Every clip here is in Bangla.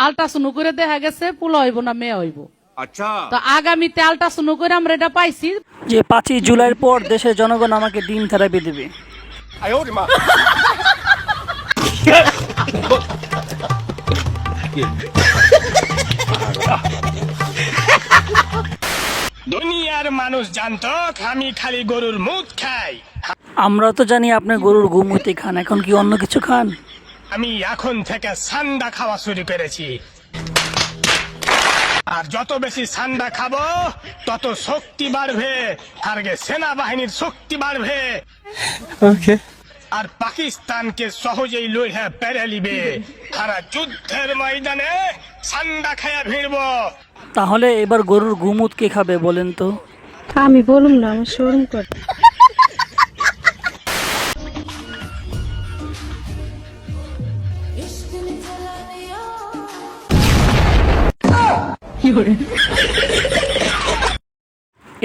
আল্ট্রাসাউন্ড করে দেখা গেছে পোলা হইব না মেয়ে হইব। আচ্ছা, তো আগামীতে আল্ট্রাসাউন্ড করে আমরা এটা পাইছি যে 5ই জুলাইয়ের পর দেশের জনগণ আমাকে ডিম থেরাপি দেবে। দুনিয়ার মানুষ জানতো আমি খালি গরুর মুখ খাই। আমরা তো জানি আপনি গরুর গুমুতি খান, এখন কি অন্য কিছু খান? আমি এখন থেকে সান্ডা খাওয়া শুরু করেছি, আর যত বেশি সান্ডা খাবো তত শক্তি বাড়বে, আর সেনাবাহিনীর শক্তি বাড়বে। আর পাকিস্তানকে সহজেই লইয়া পেরে লিবে। সারা যুদ্ধের ময়দানে সান্ডা খায়া ভিড়ব। তাহলে এবার গরুর গুমুত কে খাবে বলেন তো? আমি বলুম না, আমার শরম করে।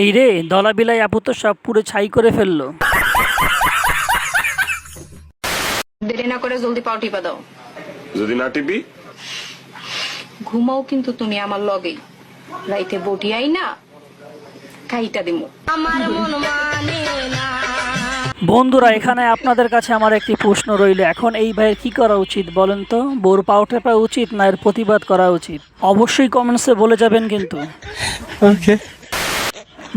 এই রে দলা বিলাই আপু তো সব পুরো ছাই করে ফেললো। দেরি না করে জলদি পাও টিপা দাও। যদি না টিপি? ঘুমাও কিন্তু তুমি আমার লগেই, রাইতে বটিয়াই না খাইটা দিমু। আমার মন মানে না। বন্ধুরা, এখানে আপনাদের কাছে আমার একটি প্রশ্ন রইল, এখন এই ভাইয়ের কি করা উচিত বলেন তো? বোর পাও টেপা উচিত না এর প্রতিবাদ করা উচিত? অবশ্যই কমেন্টসে বলে যাবেন কিন্তু।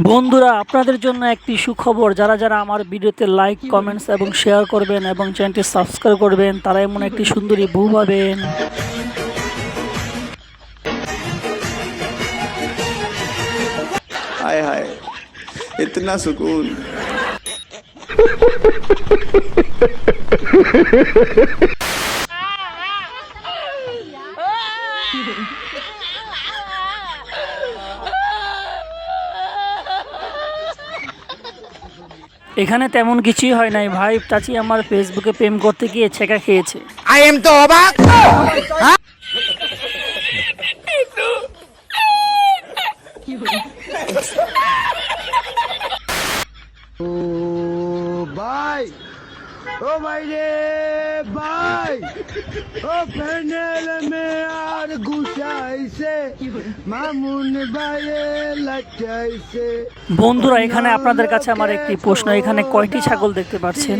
বন্ধুরা, আপনাদের জন্য একটি সুখবর, যারা যারা আমার ভিডিওতে লাইক, কমেন্টস এবং শেয়ার করবেন এবং চ্যানেলটি সাবস্ক্রাইব করবেন, তারা এমন একটি সুন্দরী বউ পাবেন। हाय हाय इतना सुकून। এখানে তেমন কিছুই হয় নাই ভাই, চাচি আমার ফেসবুকে প্রেম করতে গিয়ে ছেঁকা খেয়েছে। আই এম তো অবাক। ও ভাই, ও ভাই রে ভাই, ও প্যানেল মে আর ঘুষাইছে, মামুন ভাইয়ে লাচাইছে। বন্ধুরা, এখানে আপনাদের কাছে আমার একটি প্রশ্ন, এখানে কয়টি ছাগল দেখতে পাচ্ছেন?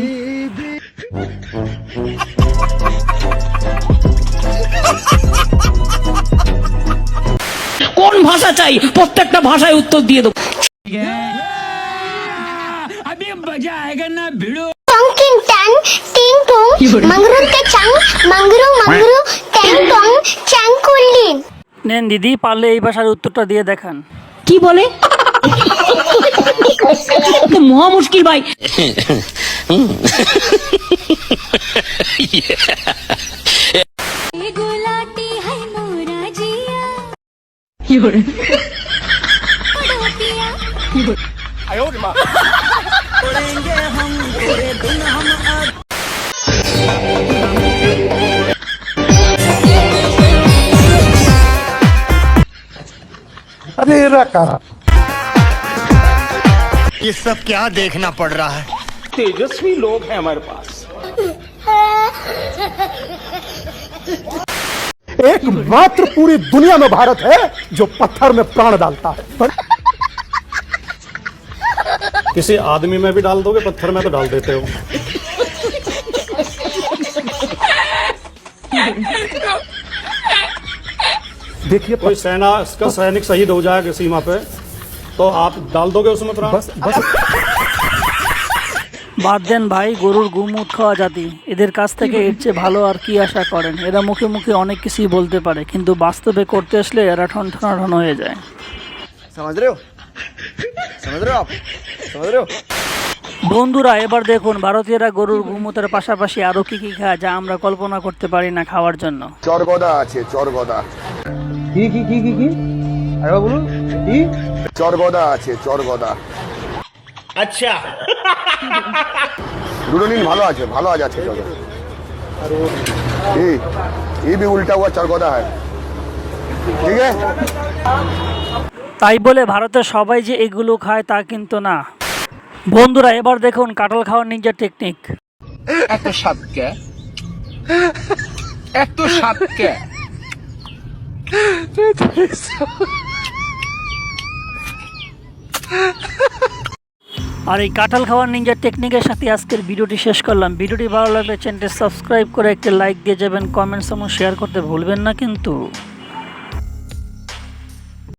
কোন ভাষা চাই প্রত্যেকটা ভাষায় উত্তর দিয়ে দেবো। Tong tang ting tong mangru te chang mangru mangru tang tong chang kullin। নেন দিদি, পারলে এই ভাষার উত্তরটা দিয়ে দেখান। কি বলে? তো মহা মুশকিল ভাই। गुलाटी है मोरा जिया কি বলে? अरे रखा ये सब क्या देखना पड़ रहा है? तेजस्वी लोग हैं हमारे पास। एकमात्र पूरी दुनिया में भारत है जो पत्थर में प्राण डालता है। किसी आदमी में भी डाल दोगे, पत्थर में तो डाल देते हो। देखिए कोई सेना का सैनिक शहीद हो जाएगा सीमा पे, तो आप डाल दोगे उसमें प्राण? बस बस বাদ দেন ভাই, গরুর গুমুত খাওয়া জাতি, এদের কাছ থেকে এর চেয়ে ভালো আর কি আশা করেন? এরা মুখে মুখে অনেক কিছুই বলতে পারে, কিন্তু বাস্তবে করতে আসলে এরা ঠন হয়ে যায়। समझ रहे हो, समझ रहे हो आप, समझ रहे हो। বন্ধুরা, এবার দেখুন ভারতীয়রা গরুর গুমুতের পাশাপাশি আরো কি কি খায় যা আমরা কল্পনা করতে পারি না খাওয়ার জন্য। চরগদা আছে, চরগদা। কি কি কি কি কি আরে বলুন কি? চরগদা আছে, চরগদা। अच्छा দুটো দিন ভালো আছে, ভালো আছে চরগদা। ये भी उल्टा हुआ चरगोदा है, ठीक है। তাই বলে ভারতের সবাই যে এগুলো খায় তা কিন্তু না। বন্ধুরা, এবার দেখুন কাঁঠাল খাওয়ার নিনজা টেকনিক। এত স্বাদ কে, এত স্বাদ কে? আর এই কাঁঠাল খাওয়ার নিনজা টেকনিকের সাথে আজকের ভিডিওটি শেষ করলাম। ভিডিওটি ভালো লাগলে চ্যানেলটি সাবস্ক্রাইব করে একটি লাইক দিয়ে যাবেন, কমেন্টস এবং শেয়ার করতে ভুলবেন না কিন্তু।